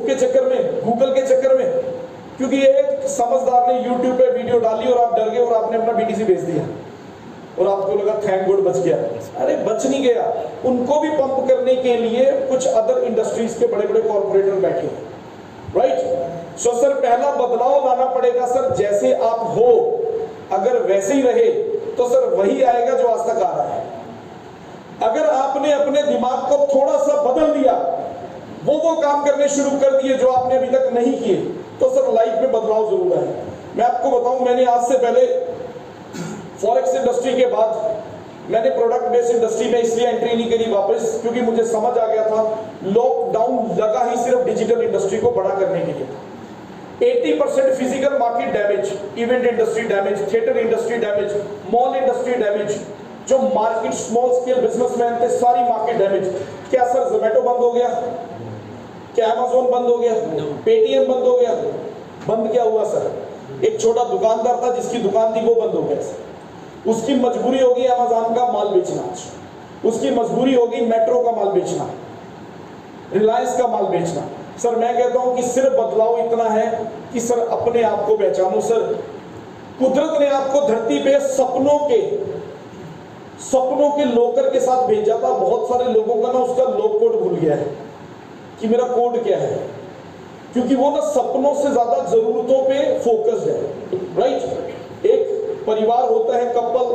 के चक्कर में, गूगल के चक्कर में, क्योंकि एक समझदार ने यूट्यूब पे वीडियो डाली और आप डर गए और आपने अपना बीटीसी बेच दिया और आपको लगा थैंक गॉड बच गया। अरे बच नहीं गया, उनको भी पंप करने के लिए कुछ अदर इंडस्ट्रीज के बड़े बड़े कॉर्पोरेटर बैठे हैं, राइट। सो सर पहला बदलाव लाना पड़ेगा सर, जैसे आप हो अगर वैसे ही रहे तो सर वही आएगा जो आज तक आ रहा है। अगर आपने अपने दिमाग को थोड़ा सा बदल दिया, वो काम करने शुरू कर दिए जो आपने अभी तक नहीं किए, तो सर लाइफ में बदलाव जरूर है। मैं आपको बताऊं, मैंने आज से पहले फॉरेक्स इंडस्ट्री के बाद मैंने प्रोडक्ट बेस्ड इंडस्ट्री में इसलिए एंट्री नहीं करी वापस, क्योंकि मुझे समझ आ गया था लॉकडाउन लगा ही सिर्फ डिजिटल इंडस्ट्री को बड़ा करने के लिए। 80% physical market damage, event industry damage, theatre industry damage, mall industry damage, जो मार्केट स्मॉल स्केल बिजनेसमैन थे सारी मार्केट डैमेज। क्या सर जोमेटो बंद हो गया? क्या अमेज़न बंद हो गया? पेटीएम बंद हो गया? बंद क्या हुआ सर? एक छोटा दुकानदार था जिसकी दुकान थी वो बंद हो गया सर। उसकी मजबूरी होगी अमेज़न का माल बेचना, उसकी मजबूरी होगी मेट्रो का माल बेचना, रिलायंस का माल बेचना। सर मैं कहता हूं कि सिर्फ बदलाव इतना है कि सर अपने आप को पहचानो। सर कुदरत ने आपको धरती पे सपनों के लोकर के साथ भेजा था। बहुत सारे लोगों का ना उसका लॉक कोड भूल गया है कि मेरा कोड क्या है, क्योंकि वो ना सपनों से ज्यादा जरूरतों पे फोकस्ड है, राइट। एक परिवार होता है, कपल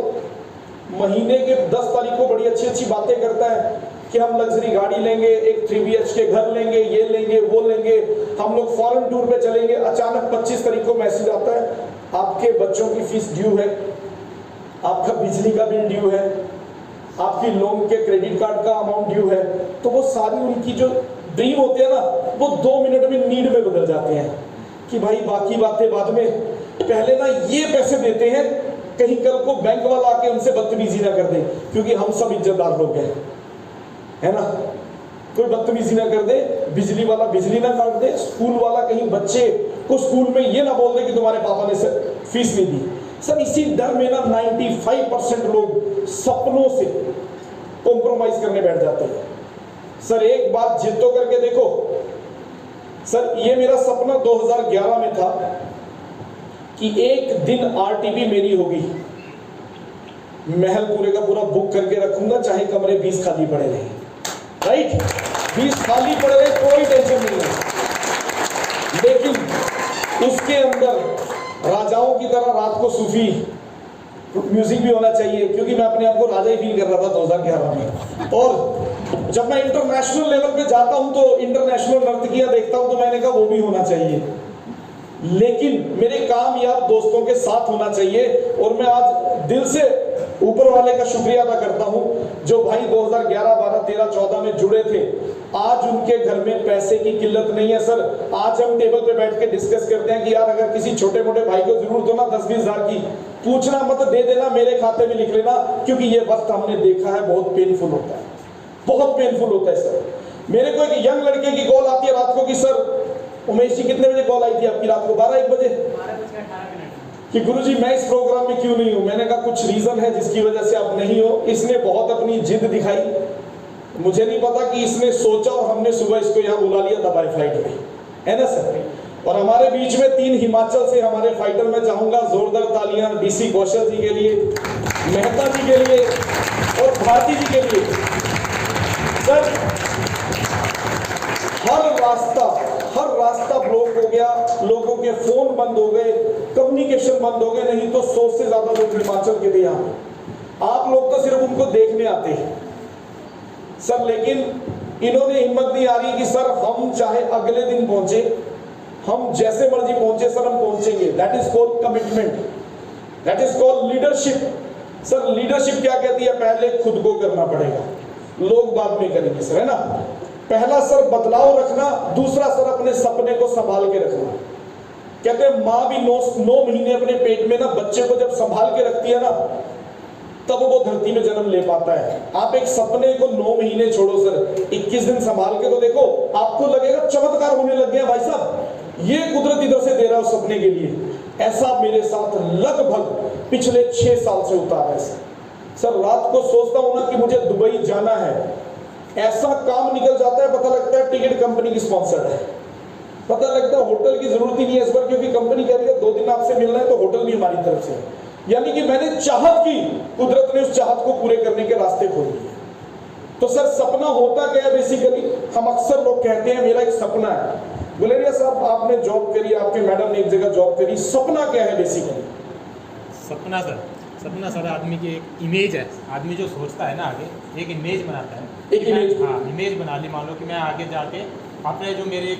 महीने के 10 तारीख को बड़ी अच्छी अच्छी बातें करता है कि हम लग्जरी गाड़ी लेंगे, एक 3 BHK घर लेंगे, ये लेंगे, वो लेंगे, हम लोग फॉरेन टूर पे चलेंगे। अचानक 25 तारीख को मैसेज आता है आपके बच्चों की फीस ड्यू है, आपका बिजली का बिल ड्यू है, आपकी लोन के क्रेडिट कार्ड का अमाउंट ड्यू है। तो वो सारी उनकी जो ड्रीम होते हैं ना, वो 2 मिनट में नीड में बदल जाते हैं कि भाई बाकी बातें बाद में, पहले ना ये पैसे देते हैं, कहीं कल को बैंक वाला आके उनसे बदतमीजी ना कर दे, क्योंकि हम सब इज्जतदार लोग हैं, है ना। कोई बदतमीजी ना कर दे, बिजली वाला बिजली ना काट दे, स्कूल वाला कहीं बच्चे को स्कूल में ये ना बोल दे कि तुम्हारे पापा ने फीस नहीं दी। सर इसी डर में ना 95% लोग सपनों से कॉम्प्रोमाइज करने बैठ जाते हैं। सर एक बात जिद तो करके देखो। सर ये मेरा सपना 2011 में था कि एक दिन आरटीपी मेरी होगी, महल पूरे का पूरा बुक करके रखूंगा, चाहे कमरे 20 खाली पड़े रहे, राइट। 20 खाली पड़े रहे कोई टेंशन नहीं है, लेकिन उसके अंदर राजाओं की तरह रात को सूफी म्यूजिक भी होना चाहिए, क्योंकि मैं अपने आप को राजा ही फील कर रहा था 2011 में। और जब मैं इंटरनेशनल लेवल पे जाता हूं तो इंटरनेशनल नर्तकियां देखता हूं तो मैंने कहा वो भी होना चाहिए, लेकिन मेरे कामयाब दोस्तों के साथ होना चाहिए। और मैं आज दिल से ऊपर वाले का शुक्रिया अदा करता हूं जो भाई 2011, 12, 13, 14 में जुड़े थे। आज उनके घर में पैसे की किल्लत नहीं है। सर आज हम टेबल पे बैठ के डिस्कस करते हैं कि यार अगर किसी छोटे मोटे भाई को जरूरत हो ना 10-20 हजार की, पूछना मत, दे देना, मेरे खाते में लिख लेना, क्योंकि ये वक्त हमने देखा है बहुत पेनफुल होता है, बहुत पेनफुल होता है। सर मेरे को एक यंग लड़के की कॉल आती है रात को कि सर उमेश जी कितने बजे कॉल आई थी आपकी? रात को 12-1 बजे, कि गुरुजी मैं इस प्रोग्राम में क्यों नहीं हूं। मैंने कहा कुछ रीजन है जिसकी वजह से आप नहीं हो। इसने बहुत अपनी जिद दिखाई, मुझे नहीं पता कि इसने सोचा और हमने सुबह इसको यहाँ बुला लिया दबाए फ्लाइट में, है ना सर। और हमारे बीच में 3 हिमाचल से हमारे फाइटर, मैं चाहूंगा जोरदार तालियां डीसी कौशल जी के लिए, मेहता जी के लिए और भारती जी के लिए। सर हर रास्ता ब्लॉक हो गया, लोगों के फोन बंद हो गए, कम्युनिकेशन बंद हो गए, नहीं तो 100 से ज्यादा लोग हिमाचल के थे यहाँ। आप लोग तो सिर्फ उनको देखने आते हैं सर, लेकिन इन्होंने हिम्मत नहीं आ रही कि सर हम चाहे अगले दिन पहुंचे, हम जैसे मर्जी पहुंचे सर, हम पहुंचेंगे। That is called commitment, that is called leadership. Sir leadership क्या कहती है? पहले खुद को करना पड़ेगा, लोग बाद में करेंगे सर, है ना। पहला सर बदलाव रखना, दूसरा सर अपने सपने को संभाल के रखना। कहते हैं माँ भी 9 महीने अपने पेट में ना बच्चे को जब संभाल के रखती है ना, तब वो धरती में जन्म ले पाता है। आप एक सपने को 9 महीने छोड़ो सर, 21 दिन संभाल के तो देखो, आपको लगेगा चमत्कार होने लग गया भाई साहब, ये कुदरत इधर से दे रहा है सपने के लिए। ऐसा मेरे साथ लगभग पिछले 6 साल से होता है। सर रात को सोचता हूं ना कि मुझे दुबई जाना है, ऐसा काम निकल जाता है, पता लगता है टिकट कंपनी की स्पॉन्सर्ड है, पता लगता है होटल की जरूरत ही नहीं है इस बार, क्योंकि कंपनी कह रही है 2 दिन आपसे मिलना है तो होटल भी हमारी तरफ से है। यानी कि मैंने चाहत की, कुदरत ने उस चाहत को पूरे करने के रास्ते खोल दिए। तो सर सपना होता क्या है बेसिकली? हम अक्सर लोग कहते हैं मेरा एक सपना है। गुलेरिया साहब आपने जॉब करी, आपके मैडम ने एक जगह जॉब करी, सपना क्या है बेसिकली? सपना सर आदमी की एक इमेज है। आदमी जो सोचता है ना आगे एक इमेज बनाता है, एक इमेज। हाँ, इमेज बना ली। मान लो कि मैं आगे जाके अपने जो मेरी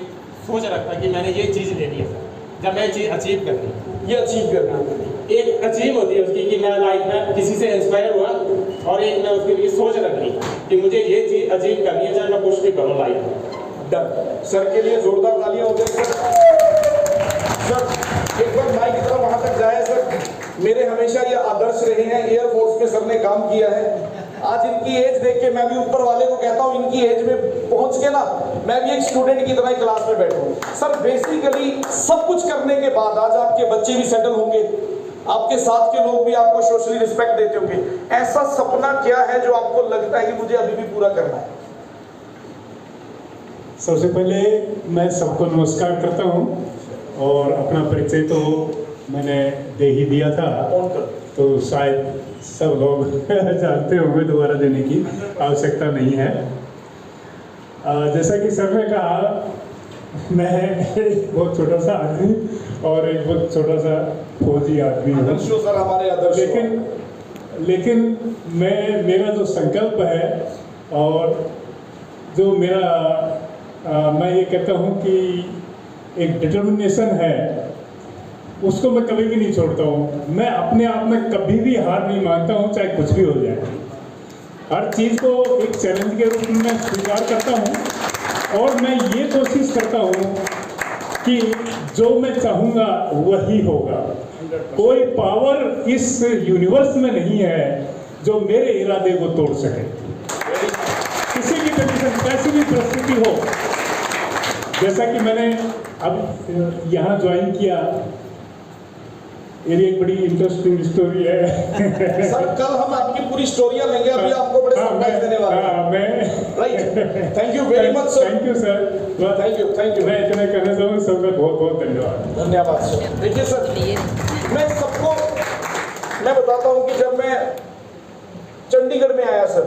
सोच रखता है कि मैंने ये चीज़ लेनी है सर, जब मैं चीज़ अचीव करनी है, ये अचीव करना है। एक अचीव होती है उसकी कि मैं लाइफ में किसी से इंस्पायर हुआ, और एक मैं उसके लिए सोच रख ली कि मुझे ये चीज़ अचीव करनी है, चाहे मैं कुछ भी करूँ लाइफ में। डन। सर के लिए जोरदार तालियां हो जाए सर। एक बार माइक की तरफ वहां तक जाए सर। मेरे हमेशा ये आदर्श रहे हैं, एयरफोर्स में सर ने काम किया है। आज इनकी एज देख के मैं भी ऊपर वाले को कहता हूँ इनकी एज में पहुंच के ना मैं भी एक स्टूडेंट की तरह क्लास में बैठूं। सर बेसिकली सब कुछ करने के बाद आज आपके बच्चे भी सेटल होंगे, आपके साथ के लोग भी आपको सोशली रिस्पेक्ट देते होंगे। ऐसा सपना क्या है जो आपको लगता है कि मुझे अभी भी पूरा करना है? सबसे पहले मैं सबको नमस्कार करता हूं, और अपना परिचय तो मैंने दे ही दिया था, तो शायद सब लोग जानते होंगे, दोबारा देने की आवश्यकता नहीं है। जैसा कि सर ने कहा, मैं एक बहुत छोटा सा आदमी और एक बहुत छोटा सा फौजी आदमी हूँ सर, हमारे आदर्श। लेकिन मेरा जो संकल्प है और जो मेरा मैं ये कहता हूँ कि एक डिटर्मिनेशन है, उसको मैं कभी भी नहीं छोड़ता हूँ। मैं अपने आप में कभी भी हार नहीं मानता हूँ, चाहे कुछ भी हो जाए। हर चीज़ को एक चैलेंज के रूप में स्वीकार करता हूँ, और मैं ये कोशिश करता हूँ कि जो मैं चाहूँगा वही होगा। कोई पावर इस यूनिवर्स में नहीं है जो मेरे इरादे को तोड़ सके। किसी भी कंडीशन, कैसी भी परिस्थिति हो। जैसा कि मैंने अब यहाँ ज्वाइन किया, ये एक बड़ी इंटरेस्टिंग स्टोरी है। सर कल हम आपकी पूरी स्टोरियां लेंगे, अभी आपको बड़े सरप्राइज देने वाले हैं। Right, thank you very much sir. Thank you sir, thank you. मैं इतना कहना चाहूँ, सबका बहुत बहुत धन्यवाद। धन्यवाद सर। देखिए सर, मैं सबको मैं बताता हूँ कि जब मैं चंडीगढ़ में आया सर,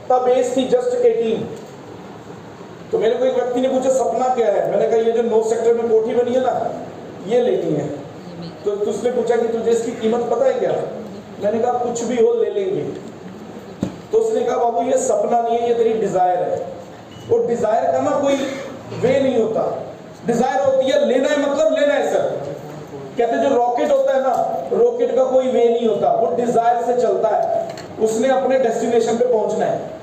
तब एज थी जस्ट 18। तो मेरे को एक व्यक्ति ने पूछा सपना क्या है? मैंने कहा ये जो 9 सेक्टर में कोठी बनी है ना, ये लेनी है। तो उसने पूछा कि तुझे इसकी कीमत पता है क्या? मैंने कहा कुछ भी हो ले लेंगे। तो उसने कहा बाबू ये सपना नहीं है, ये तेरी डिजायर है। और डिजायर का ना कोई वे नहीं होता। डिजायर होती है लेना है, मतलब लेना है सर। कहते जो रॉकेट होता है ना, रॉकेट का कोई वे नहीं होता, वो डिजायर से चलता है। उसने अपने डेस्टिनेशन पे पहुंचना है।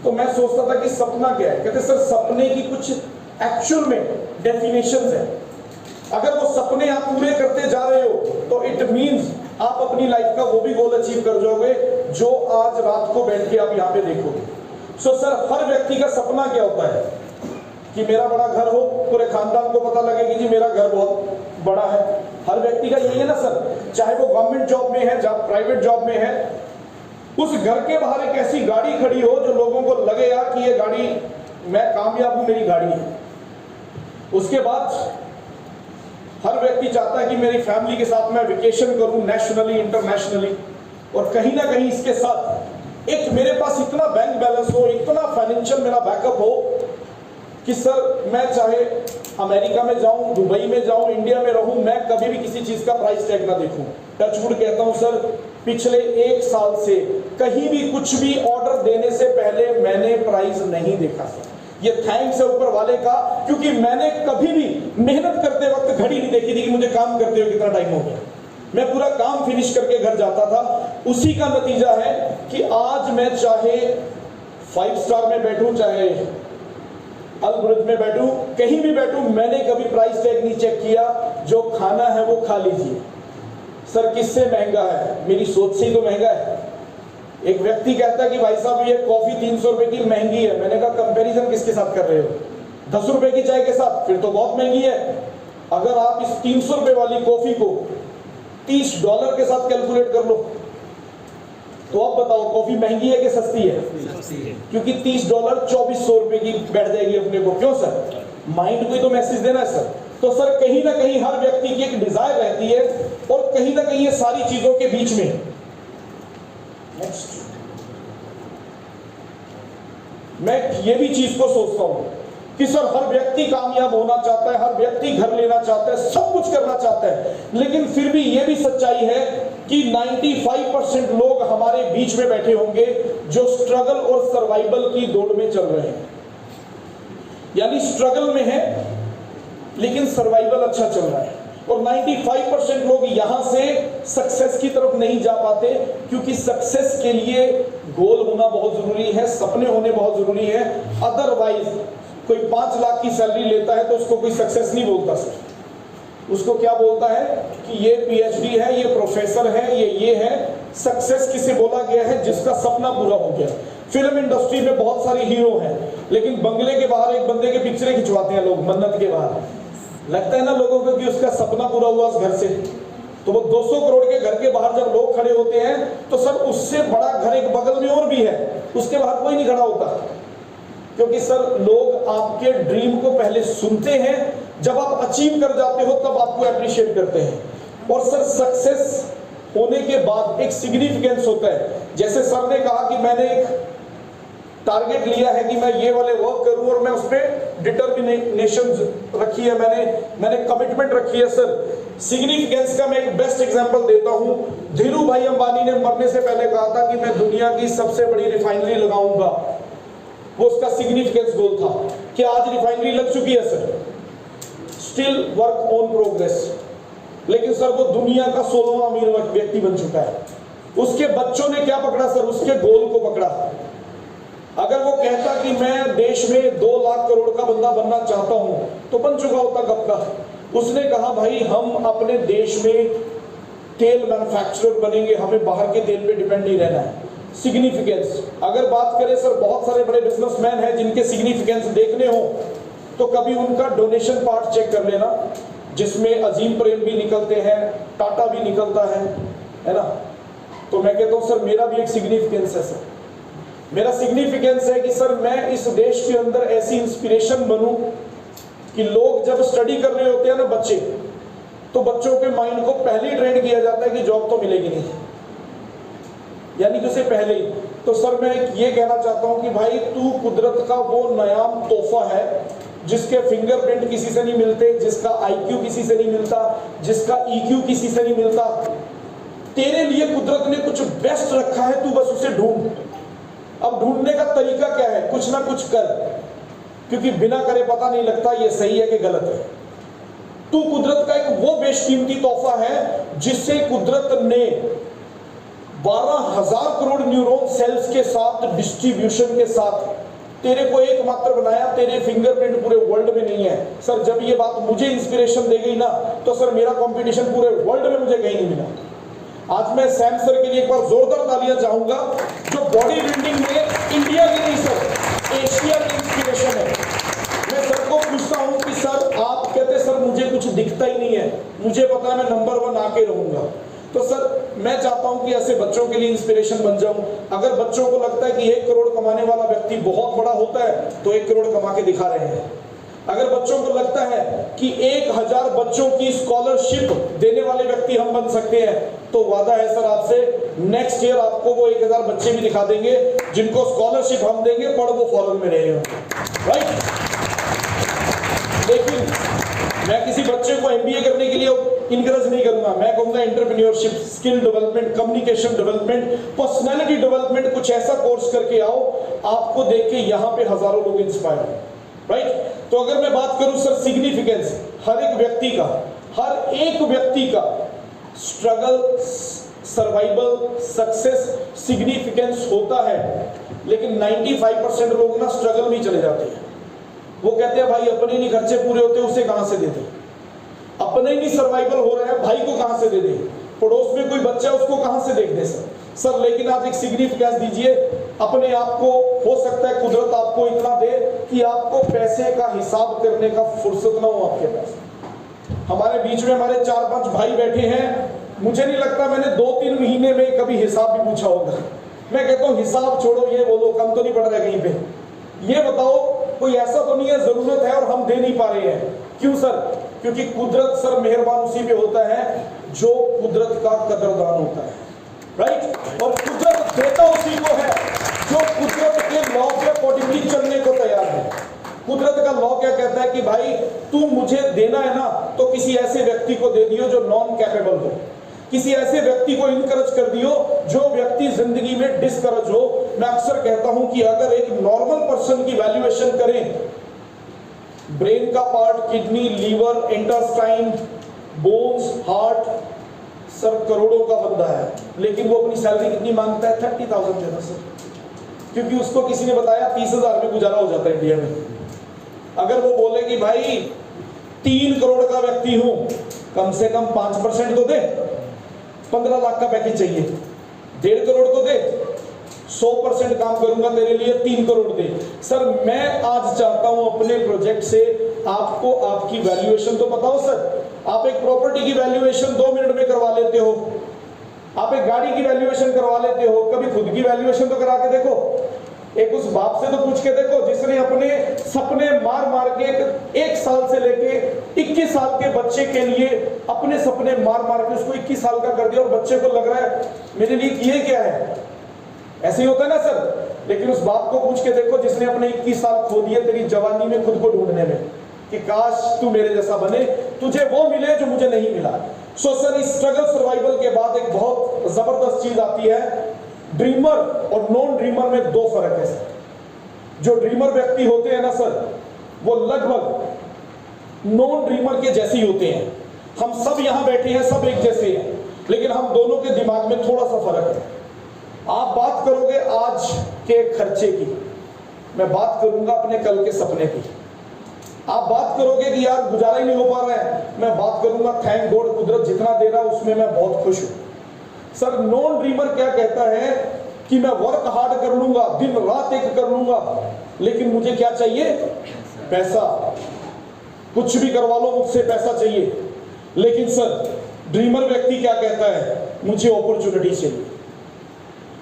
तो मैं सोचता था कि सपना क्या है? कहते सर सपने की कुछ एक्चुअल में डेफिनेशंस है। अगर वो सपने आप पूरे करते जा रहे हो तो इट मींस आप अपनी लाइफ का वो भी गोल अचीव कर जाओगे जो आज रात को बैठ के आप यहाँ पे देखोगे। सो सर हर व्यक्ति का सपना क्या होता है कि मेरा बड़ा घर हो, पूरे खानदान को पता लगे कि जी मेरा घर बहुत बड़ा है। हर व्यक्ति का यही है ना सर, चाहे वो गवर्नमेंट जॉब में है, चाहे प्राइवेट जॉब में है। उस घर के बाहर एक ऐसी गाड़ी खड़ी हो जो लोगों को लगे यार कि ये गाड़ी, मैं कामयाब हूं, मेरी गाड़ी है। उसके बाद हर व्यक्ति चाहता है कि मेरी फैमिली के साथ मैं वेकेशन करूं, नेशनली इंटरनेशनली, और कहीं ना कहीं इसके साथ एक मेरे पास इतना बैंक बैलेंस हो, इतना फाइनेंशियल मेरा बैकअप हो कि सर मैं चाहे अमेरिका में जाऊं, दुबई में जाऊं, इंडिया में रहूं, मैं कभी भी किसी चीज का प्राइस टैग ना देखूं। टचवुड कहता हूं सर, पिछले 1 साल से कहीं भी कुछ भी ऑर्डर देने से पहले मैंने प्राइस नहीं देखा सर। ये थैंक्स है ऊपर वाले का, क्योंकि मैंने कभी भी मेहनत करते वक्त घड़ी नहीं देखी थी कि मुझे काम करते हुए कितना टाइम हो गया। मैं पूरा काम फिनिश करके घर जाता था। उसी का नतीजा है कि आज मैं चाहे 5 स्टार में बैठूं, चाहे अल-बुर्ज में बैठूं, कहीं भी बैठूं, मैंने कभी प्राइस टैग नहीं चेक किया। जो खाना है वो खा लीजिए। सर किससे महंगा है? मेरी सोच से ही तो महंगा है। एक व्यक्ति कहता है कि भाई साहब ये कॉफी 300 रुपए की महंगी है। मैंने कहा कंपैरिजन किसके साथ कर रहे हो? 10 रुपए की चाय के साथ? फिर तो बहुत महंगी है। अगर आप इस 300 रुपए वाली कॉफी को $30 के साथ कैलकुलेट कर लो तो आप बताओ कॉफी महंगी है कि सस्ती है? सस्ती है। क्योंकि $30 2400 रुपए की बैठ जाएगी अपने को। क्यों सर? माइंड को ही तो मैसेज देना है सर। तो सर कहीं ना कहीं हर व्यक्ति की एक डिजायर रहती है, और कहीं ना कहीं ये सारी चीजों के बीच में नेक्स्ट मैं ये भी चीज को सोचता हूं कि सर हर व्यक्ति कामयाब होना चाहता है, हर व्यक्ति घर लेना चाहता है, सब कुछ करना चाहता है, लेकिन फिर भी ये भी सच्चाई है कि 95% लोग हमारे बीच में बैठे होंगे जो स्ट्रगल और सर्वाइवल की दौड़ में चल रहे हैं। यानी स्ट्रगल में है लेकिन सर्वाइवल अच्छा चल रहा है, और 95% लोग यहां से सक्सेस की तरफ नहीं जा पाते, क्योंकि सक्सेस के लिए गोल होना बहुत जरूरी है, सपने होने बहुत जरूरी है। अदरवाइज कोई 5 लाख की सैलरी लेता है तो उसको कोई सक्सेस नहीं बोलता सर, उसको क्या बोलता है कि ये पीएचडी है, ये प्रोफेसर है, ये है। सक्सेस किसे बोला गया है? जिसका सपना पूरा हो गया। फिल्म इंडस्ट्री में बहुत सारे हीरो हैं, लेकिन बंगले के बाहर एक बंदे के पिक्चरें खिंचवाते हैं लोग, मन्नत के बाहर। लगता है ना लोगों को कि उसका सपना पूरा हुआ उस घर से। तो वो 200 करोड़ के घर के बाहर जब लोग खड़े होते हैं तो सर उससे बड़ा घर एक बगल में और भी है, उसके बाहर कोई नहीं खड़ा होता, क्योंकि सर लोग आपके ड्रीम को पहले सुनते हैं, जब आप अचीव कर जाते हो तब आपको अप्रिशिएट करते हैं। और सर सक्सेस होने के बाद एक सिग्निफिकेंस होता है। जैसे सर ने कहा कि मैंने एक टारगेट लिया है कि मैं ये वाले वर्क करूं, और मैं उस पर डिटर्मिनेशन रखी है, मैंने कमिटमेंट रखी है। सर सिग्निफिकेंस का मैं एक बेस्ट एग्जांपल देता हूं। धीरू भाई अंबानी ने मरने से पहले कहा था कि मैं दुनिया की सबसे बड़ी रिफाइनरी लगाऊंगा, वो उसका सिग्निफिकेंस गोल था। क्या आज रिफाइनरी लग चुकी है sir? Still work on progress. लेकिन सर वो दुनिया का 16वां अमीर व्यक्ति बन चुका है। उसके बच्चों ने क्या पकड़ा सर? उसके गोल को पकड़ा। अगर वो कहता कि मैं देश में 2 लाख करोड़ का बंदा बनना चाहता हूं तो बन चुका होता कब का। उसने कहा भाई हम अपने देश में तेल मैन्युफैक्चरर बनेंगे, हमें बाहर के तेल पे डिपेंड नहीं रहना है। सिग्निफिकेंस अगर बात करें सर, बहुत सारे बड़े बिजनेसमैन हैं जिनके सिग्निफिकेंस देखने हो तो कभी उनका डोनेशन पार्ट चेक कर लेना, जिसमें अजीम प्रेम भी निकलते हैं, टाटा भी निकलता है ना। तो मैं कहता हूं सर मेरा भी एक सिग्निफिकेंस है सर। मेरा सिग्निफिकेंस है कि सर मैं इस देश के अंदर ऐसी इंस्पिरेशन बनूं कि लोग जब स्टडी कर रहे होते हैं ना बच्चे, तो बच्चों के माइंड को पहले ही ट्रेन किया जाता है कि जॉब तो मिलेगी नहीं, यानी कि उसे पहले ही। तो सर मैं ये कहना चाहता हूं कि भाई तू कुदरत का वो नयाम तोहफा है जिसके फिंगरप्रिंट किसी से नहीं मिलते, जिसका आईक्यू किसी से नहीं मिलता, जिसका ईक्यू किसी से नहीं मिलता। तेरे लिए कुदरत ने कुछ बेस्ट रखा है, तू बस उसे ढूंढ। अब ढूंढने का तरीका क्या है? कुछ ना कुछ कर, क्योंकि बिना करे पता नहीं लगता ये सही है कि गलत है। तू कुदरत का एक वो बेशकीमती तोहफा है जिससे कुदरत ने 12,000 करोड़ न्यूरॉन सेल्स के साथ, डिस्ट्रीब्यूशन के साथ तेरे को एकमात्र बनाया। तेरे फिंगरप्रिंट पूरे वर्ल्ड में नहीं है सर। जब ये बात मुझे इंस्पिरेशन दे गई ना, तो सर मेरा कंपटीशन पूरे वर्ल्ड में मुझे कहीं नहीं मिला। आज मैं सैम सर के लिए एक बार जोरदार तालियां चाहूंगा, जो बॉडी बिल्डिंग में इंडिया की नहीं सर एशिया की इंस्पिरेशन है। मैं सर को पूछता हूं कि सर आप कहते सर मुझे कुछ दिखता ही नहीं है, मुझे पता है मैं नंबर 1 आके रहूंगा। तो सर मैं चाहता हूं कि ऐसे बच्चों के लिए इंस्पिरेशन बन जाऊं। अगर बच्चों को लगता है कि 1 करोड़ कमाने वाला व्यक्ति बहुत बड़ा होता है तो 1 करोड़ कमा के दिखा रहे हैं। अगर बच्चों को लगता है कि 1000 बच्चों की स्कॉलरशिप देने वाले व्यक्ति हम बन सकते हैं, तो वादा है सर आपसे, नेक्स्ट ईयर आपको वो 1000 बच्चे भी दिखा देंगे जिनको स्कॉलरशिप हम देंगे, पढ़ वो फॉरेन में रहे होंगे, राइट। लेकिन मैं किसी बच्चे को एमबीए करने के लिए इनकरेज नहीं करूंगा। मैं कहूंगा entrepreneurship, skill development, communication development, personality development, कुछ ऐसा कोर्स करके आओ, आपको देख के यहाँ पे हजारों लोग इंस्पायर हो, राइट। तो अगर मैं बात करूं सर सिग्निफिकेंस, हर एक व्यक्ति का स्ट्रगल, सर्वाइवल, सक्सेस, सिग्निफिकेंस होता है। लेकिन 95% लोग ना स्ट्रगल में चले जाते हैं। वो कहते हैं भाई अपने नहीं खर्चे पूरे होते, उसे कहां से दे दे, अपने ही नहीं सर्वाइवल हो रहा है, भाई को कहां से दे दे, पड़ोस में कोई बच्चा है उसको कहां से देख दे सर। लेकिन आज एक सिग्निफिकेंस दीजिए अपने आप को। हो सकता है कुदरत आपको इतना दे कि आपको पैसे का हिसाब करने का फुर्सत ना हो आपके पास। हमारे बीच में हमारे 4-5 भाई बैठे हैं, मुझे नहीं लगता मैंने 2-3 महीने में कभी हिसाब भी पूछा होगा। मैं कहता हूँ हिसाब छोड़ो, ये बोलो कम तो नहीं पड़ रहा है कहीं पे। ये बताओ कोई ऐसा तो नहीं है जरूरत है और हम दे नहीं पा रहे हैं, क्यों सर? क्योंकि कुदरत सर मेहरबान उसी पे होता है जो कुदरत का कदरदान होता है, राइट। और कुदरत देता उसी को है जो कुदरत के लॉ के अकॉर्डिंगली चलने को तैयार है। कुदरत का लॉ क्या कहता है कि भाई तू मुझे देना है ना तो किसी ऐसे व्यक्ति को दे दियो जो नॉन कैपेबल हो, किसी ऐसे व्यक्ति को इनकरेज कर दियो जो व्यक्ति जिंदगी में डिस्करेज हो। मैं अक्सर कहता हूं कि अगर एक नॉर्मल पर्सन की वैल्यूएशन करें, ब्रेन का part, kidney, liver, intestine, bones, heart, sir करोड़ों का बंदा है, लेकिन वो अपनी सैलरी कितनी मांगता है? 30,000 देना सर, क्योंकि उसको किसी ने बताया 30,000 में गुजारा हो जाता है इंडिया में। अगर वो बोले कि भाई 3 करोड़ का व्यक्ति हूं, कम से कम 5% तो दे, 15 लाख का पैकेज चाहिए, 1.5 करोड़ तो दे, 100% काम करूंगा तेरे लिए, 3 करोड़ दे। सर मैं आज चाहता हूं अपने प्रोजेक्ट से आपको आपकी वैल्यूएशन तो बताओ सर। आप एक प्रॉपर्टी की वैल्यूएशन 2 मिनट में करवा लेते हो, आप एक गाड़ी की वैल्यूएशन करवा लेते हो, कभी खुद की वैल्यूएशन तो करा के देखो। एक उस बाप से तो पूछ के देखो जिसने अपने सपने मार मार के 1 साल से लेके 21 साल के बच्चे के लिए अपने सपने मार मार के उसको 21 साल का कर दिया और बच्चे को लग रहा है मेरे लिए किए क्या है। ऐसे ही होता है ना सर। लेकिन उस बाप को पूछ के देखो जिसने अपने 21 साल खो दिए तेरी जवानी में खुद को ढूंढने में कि काश तू मेरे जैसा बने, तुझे वो मिले जो मुझे नहीं मिला। सो सर इस स्ट्रगल सर्वाइवल के बाद एक बहुत जबरदस्त चीज आती है, ड्रीमर और नॉन ड्रीमर में 2 फर्क है सर। जो ड्रीमर व्यक्ति होते हैं ना सर, वो लगभग नॉन ड्रीमर के जैसे ही होते हैं। हम सब यहां बैठे हैं, सब एक जैसे हैं, लेकिन हम दोनों के दिमाग में थोड़ा सा फर्क है। आप बात करोगे आज के खर्चे की, मैं बात करूंगा अपने कल के सपने की। आप बात करोगे कि यार गुजारा ही नहीं हो पा रहा है, मैं बात करूंगा थैंक गॉड कुदरत जितना दे रहा है उसमें मैं बहुत खुश हूं। सर नॉन ड्रीमर क्या कहता है कि मैं वर्क हार्ड कर लूंगा, दिन रात एक कर लूंगा, लेकिन मुझे क्या चाहिए? पैसा। कुछ भी करवा लो मुझसे पैसा चाहिए। लेकिन सर ड्रीमर व्यक्ति क्या कहता है? मुझे अपॉर्चुनिटी चाहिए,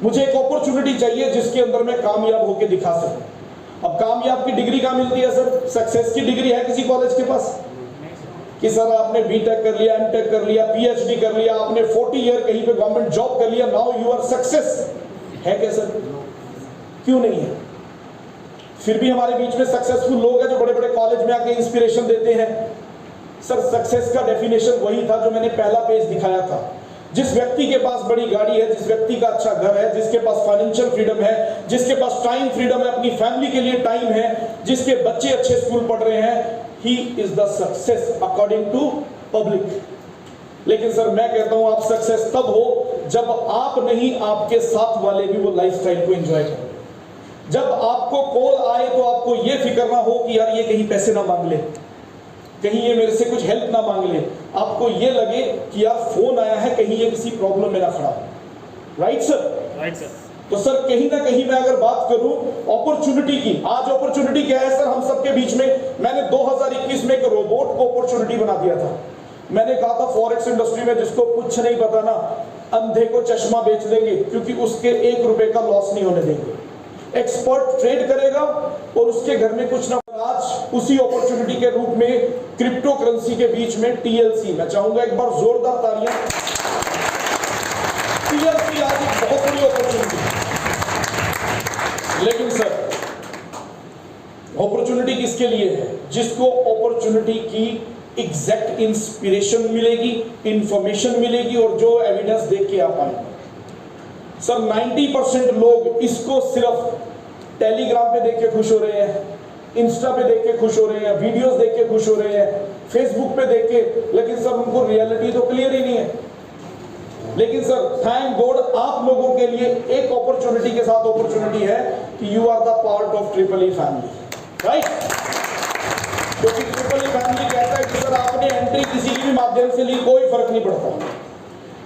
मुझे एक अपॉर्चुनिटी चाहिए जिसके अंदर मैं कामयाब होकर दिखा सकूं। अब कामयाब की डिग्री कहां मिलती है सर? सक्सेस की डिग्री है किसी कॉलेज के पास कि सर आपने बीटेक कर लिया, एमटेक कर लिया, पीएचडी कर लिया, आपने 40 ईयर कहीं पे गवर्नमेंट जॉब कर लिया, नाउ यू आर सक्सेस है क्या सर? क्यों नहीं है? फिर भी हमारे बीच में सक्सेसफुल लोग हैं जो बड़े बड़े कॉलेज में आके इंस्पिरेशन देते हैं। सर सक्सेस का डेफिनेशन वही था जो मैंने पहला पेज दिखाया था। जिस व्यक्ति के पास बड़ी गाड़ी है, जिस व्यक्ति का अच्छा घर है, जिसके पास फाइनेंशियल फ्रीडम है, जिसके पास टाइम फ्रीडम है, अपनी फैमिली के लिए टाइम है, जिसके बच्चे अच्छे स्कूल पढ़ रहे हैं, he is the success according to public। लेकिन सर मैं कहता हूं आप सक्सेस तब हो जब आप नहीं, आपके साथ वाले भी वो लाइफस्टाइल को एंजॉय करें। जब आपको कॉल आए तो आपको ये फिक्र ना हो कि यार ये कहीं पैसे ना मांग ले, कहीं ये मेरे से कुछ हेल्प ना मांग ले। आपको ये लगे कि यार फोन आया है, कहीं ये किसी प्रॉब्लम में ना खड़ा हो। Right sir? Right sir. तो सर कहीं ना कहीं मैं अगर बात करूं अपॉर्चुनिटी की, आज अपॉर्चुनिटी क्या है सर हम सबके बीच में? मैंने 2021 में एक रोबोट को अपॉर्चुनिटी बना दिया था। मैंने कहा था फॉरेक्स इंडस्ट्री में जिसको कुछ नहीं पता ना, अंधे को चश्मा बेच देंगे क्योंकि उसके 1 रुपए का लॉस नहीं होने देंगे। एक्सपर्ट ट्रेड करेगा और उसके घर में कुछ ना। आज उसी अपॉर्चुनिटी के रूप में क्रिप्टो करेंसी के बीच में टीएलसी, मैं चाहूंगा एक बार जोरदार तालियां। टीएलसी आज एक बहुत बड़ी अपॉर्चुनिटी। लेकिन सर अपॉर्चुनिटी किसके लिए है? जिसको अपॉर्चुनिटी की एग्जैक्ट इंस्पिरेशन मिलेगी, इंफॉर्मेशन मिलेगी और जो एविडेंस देख के आप आएंगे। सर 90% लोग इसको सिर्फ टेलीग्राम पे देख के खुश हो रहे हैं, इंस्टा पे देख के खुश हो रहे हैं, वीडियोस देख के खुश हो रहे हैं, फेसबुक पे देख के, लेकिन सर उनको रियलिटी तो क्लियर ही नहीं है। लेकिन सर थैंक गॉड आप लोगों के लिए एक अपॉर्चुनिटी के साथ अपॉर्चुनिटी है कि you are the part of triple E family, right? क्योंकि ट्रिपल ई फैमिली कहता है कि सर आपने एंट्री किसी भी माध्यम से ली, कोई फर्क नहीं पड़ता,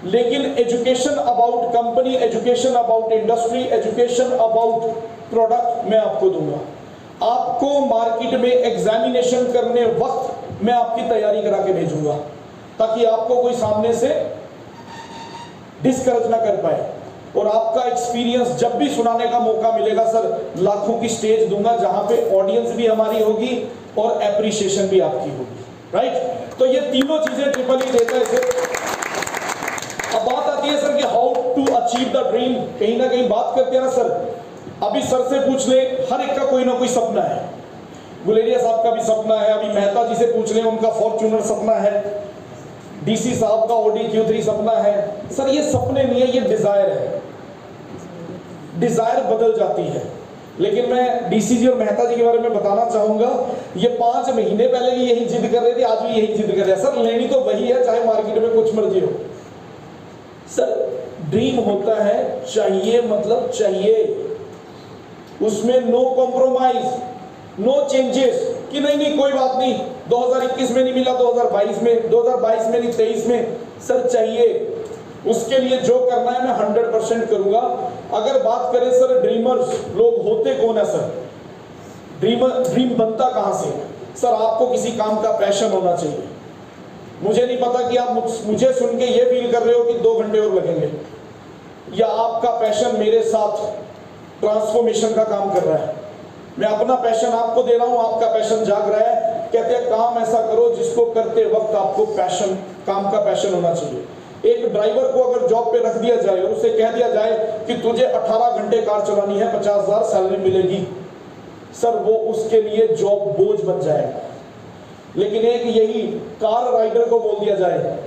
लेकिन education about company, education about industry, education about product मैं आपको दूंगा। आपको मार्केट में एग्जामिनेशन करने वक्त मैं आपकी तैयारी करा के भेजूंगा ताकि आपको कोई सामने से डिस्करेज ना कर पाए। और आपका एक्सपीरियंस जब भी सुनाने का मौका मिलेगा सर, लाखों की स्टेज दूंगा जहां पे ऑडियंस भी हमारी होगी और एप्रिसिएशन भी आपकी होगी। राइट। तो ये तीनों चीजें ट्रिपल ई देता है सर। अब बात आती है सर कि how to achieve the dream, कहीं ना कहीं बात करते हैं ना सर, अभी सर से पूछ ले, हर एक का कोई ना कोई सपना है। गुलेरिया साहब का भी सपना है, अभी मेहता जी से पूछ ले, उनका फॉर्च्यूनर सपना है, डीसी साहब का ऑडी Q3 सपना है। सर ये सपने नहीं है, ये डिजायर है। डिजायर बदल जाती है। लेकिन मैं डीसी जी और मेहता जी के बारे में बताना चाहूंगा, ये 5 महीने पहले भी यही जिद कर रहे थे, आज भी यही जिद कर रहे हैं। सर लेनी तो वही है, चाहे मार्केट में कुछ मर्जी हो। सर ड्रीम होता है चाहिए, मतलब चाहिए, उसमें नो कॉम्प्रोमाइज, नो चेंजेस, कि नहीं कोई बात नहीं, 2021 में नहीं मिला, 2022 में, 2022 में नहीं, 23 में। सर चाहिए, उसके लिए जो करना है मैं 100% करूंगा। अगर बात करें सर ड्रीमर्स लोग होते कौन है सर, ड्रीम बनता कहां से? सर आपको किसी काम का पैशन होना चाहिए। मुझे नहीं पता कि आप मुझे सुन के ये फील कर रहे हो कि 2 घंटे और लगेंगे, या आपका पैशन मेरे साथ ट्रांसफॉर्मेशन का काम कर रहा है। मैं अपना पैशन आपको दे रहा हूं, आपका पैशन जाग रहा है। कहते हैं काम ऐसा करो जिसको करते वक्त आपको पैशन, काम का पैशन होना चाहिए। एक ड्राइवर को अगर जॉब पे रख दिया जाए और उसे कह दिया जाए कि तुझे 18 घंटे कार चलानी है, 50,000 सैलरी मिलेगी, सर वो उसके लिए जॉब बोझ बन जाएगा। लेकिन एक यही कार राइडर को बोल दिया जाए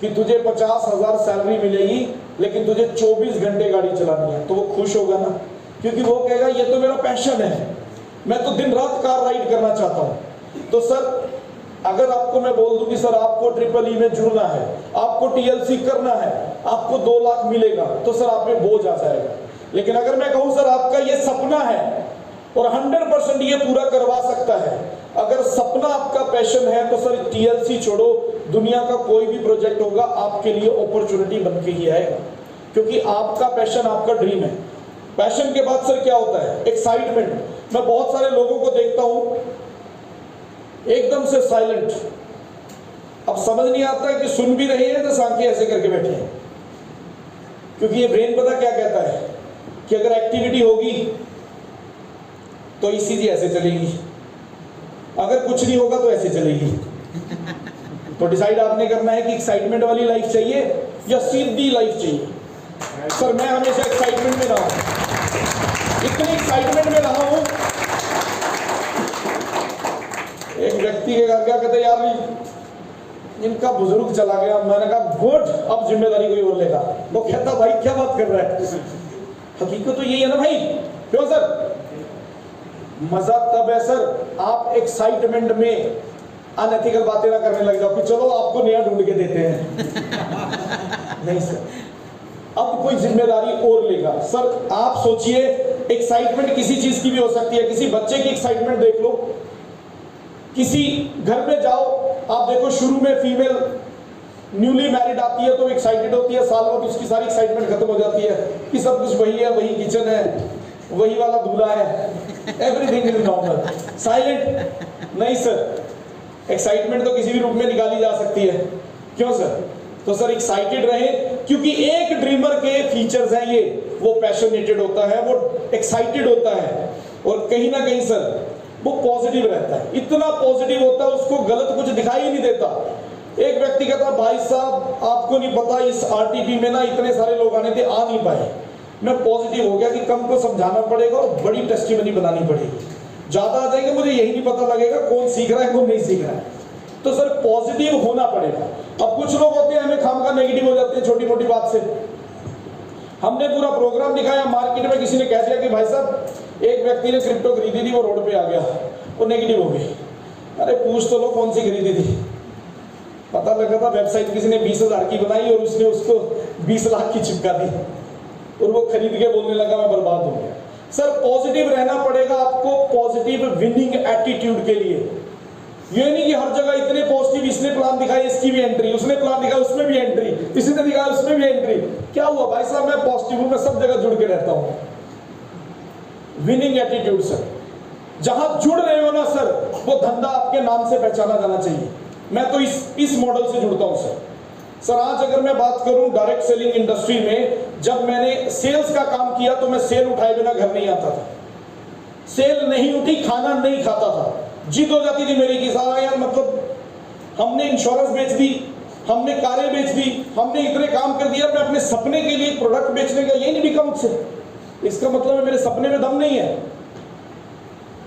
कि तुझे 50,000 सैलरी मिलेगी लेकिन तुझे 24 घंटे गाड़ी चलानी है, तो वो खुश होगा ना, क्योंकि वो कहेगा ये तो मेरा पैशन है, मैं तो दिन रात कार राइड करना चाहता हूं। तो सर अगर आपको मैं बोल दूं कि सर आपको ट्रिपल ई में जुड़ना है, आपको TLC करना है, आपको 2 लाख मिलेगा, तो सर आप पे बोझ आ जाएगा। लेकिन अगर मैं कहूं सर आपका ये सपना है और 100% ये पूरा करवा सकता है, अगर सपना आपका पैशन है, तो सर TLC छोड़ो, दुनिया का कोई भी प्रोजेक्ट होगा आपके लिए अपॉर्चुनिटी बन के ही आएगा, क्योंकि आपका पैशन, आपका ड्रीम है। पैशन के बाद सर क्या होता है? एक्साइटमेंट। मैं बहुत सारे लोगों को देखता हूं एकदम से साइलेंट, अब समझ नहीं आता है कि सुन भी रहे हैं तो सांखें ऐसे करके बैठे हैं, क्योंकि ये ब्रेन पता क्या कहता है कि अगर एक्टिविटी होगी तो ECG ऐसे चलेगी, अगर कुछ नहीं होगा तो ऐसे चलेगी। तो डिसाइड आपने करना है कि एक्साइटमेंट वाली लाइफ चाहिए या सीधी लाइफ चाहिए। सर मैं हमेशा एक्साइटमेंट में रहा हूं, इतने एक्साइटमेंट में रहा हूं, एक व्यक्ति के घर क्या कहते यार इनका बुजुर्ग चला गया, मैंने कहा गुड, अब जिम्मेदारी कोई और लेगा। वो कहता भाई क्या बात कर रहा है, हकीकत तो यही है ना भाई। क्यों सर? मजा तब है सर आप एक्साइटमेंट में अनएथिकल बातें ना करने लग जाओ कि चलो आपको नया ढूंढ के देते हैं। नहीं सर, अब कोई जिम्मेदारी और लेगा। सर आप सोचिए, एक्साइटमेंट किसी चीज की भी हो सकती है, किसी बच्चे की एक्साइटमेंट देख लो, किसी घर में जाओ, आप देखो शुरू में फीमेल न्यूली मैरिड आती है तो एक्साइटेड होती है, साल बाद उसकी सारी एक्साइटमेंट खत्म हो जाती है कि सब कुछ वही है, वही किचन है, वही वाला दूल्हा है, एवरीथिंग इज नॉर्मल, साइलेंट। नहीं सर, एक्साइटमेंट तो किसी भी रूप में निकाली जा सकती है। क्यों सर? तो सर एक्साइटेड रहे, क्योंकि एक ड्रीमर के फीचर्स हैं ये, वो पैशनेटेड होता है, वो एक्साइटेड होता है, और कहीं ना कहीं सर वो पॉजिटिव रहता है। इतना पॉजिटिव होता है उसको गलत कुछ दिखाई ही नहीं देता। एक व्यक्ति कहता भाई साहब आपको नहीं पता इस RTP में ना इतने सारे लोग आने थे, आ नहीं पाए। मैं पॉजिटिव हो गया कि कम को समझाना पड़ेगा और बड़ी टेस्टिमनी बनानी पड़ेगी, ज्यादा आ जाएंगे मुझे यही नहीं पता लगेगा कौन सीख रहा है कौन नहीं सीख रहा है। तो सर पॉजिटिव होना पड़ेगा। अब कुछ लोग होते हैं हमें खामखा नेगेटिव हो जाते हैं छोटी मोटी बात से। हमने पूरा प्रोग्राम दिखाया, मार्केट में किसी ने कह दिया कि भाई साहब एक व्यक्ति ने क्रिप्टो खरीदी थी, वो रोड पे आ गया, वो नेगेटिव हो गई। अरे पूछ तो लो कौन सी खरीदी थी, पता लगा था वेबसाइट किसी ने 20,000 की बनाई और उसने उसको 20 लाख की चिपका दी और वो खरीद के बोलने लगा मैं बर्बाद हो गया। सर पॉजिटिव रहना पड़ेगा आपको, पॉजिटिव विनिंग एटीट्यूड के लिए। ये नहीं कि हर जगह इतने पॉजिटिव, इसने प्लान दिखाया इसकी भी एंट्री, उसने प्लान दिखाया उसमें भी एंट्री, किसी ने दिखाया उसमें भी एंट्री। क्या हुआ भाई साहब, मैं पॉजिटिव हूं, मैं सब जगह जुड़ के रहता हूं। विनिंग एटीट्यूड सर, जहां जुड़ रहे हो ना सर, वो धंधा आपके नाम से पहचाना जाना चाहिए। मैं तो इस मॉडल से जुड़ता हूं सर। सर आज अगर मैं बात करूं डायरेक्ट सेलिंग इंडस्ट्री में, जब मैंने सेल्स का काम किया तो मैं सेल उठाए बिना घर नहीं आता था। सेल नहीं उठी खाना नहीं खाता था, जिद हो जाती थी मेरी कि सारा यार मतलब हमने इंश्योरेंस बेच दी, हमने कारें बेच दी, हमने इतने काम कर दिया, मैं अपने सपने के लिए प्रोडक्ट बेचने का ये नहीं बिका मुझसे। इसका मतलब है मेरे सपने में दम नहीं है।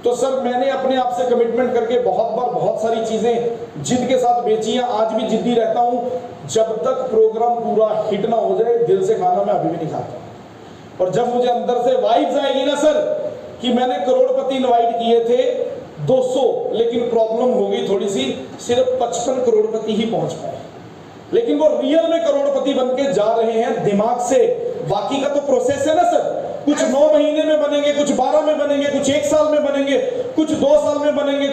तो सर मैंने अपने आप से कमिटमेंट करके बहुत बार बहुत सारी चीजें जिद के साथ बेची हैं, आज भी जिद्दी रहता हूं। जब तक प्रोग्राम पूरा हिट ना हो जाए दिल से खाना मैं अभी भी नहीं खाता। और जब मुझे अंदर से वाइब्स आएगी ना सर कि मैंने करोड़पति इनवाइट किए थे 200, लेकिन प्रॉब्लम हो गई थोड़ी सी, सिर्फ 55 करोड़पति ही पहुंच पाए, लेकिन वो रियल में करोड़पति बन के जा रहे हैं दिमाग से। बाकी का तो प्रोसेस है ना सर, कुछ 9 महीने में बनेंगे, कुछ 12 में बनेंगे, कुछ 1 साल में बनेंगे, कुछ 2 साल में बनेंगे।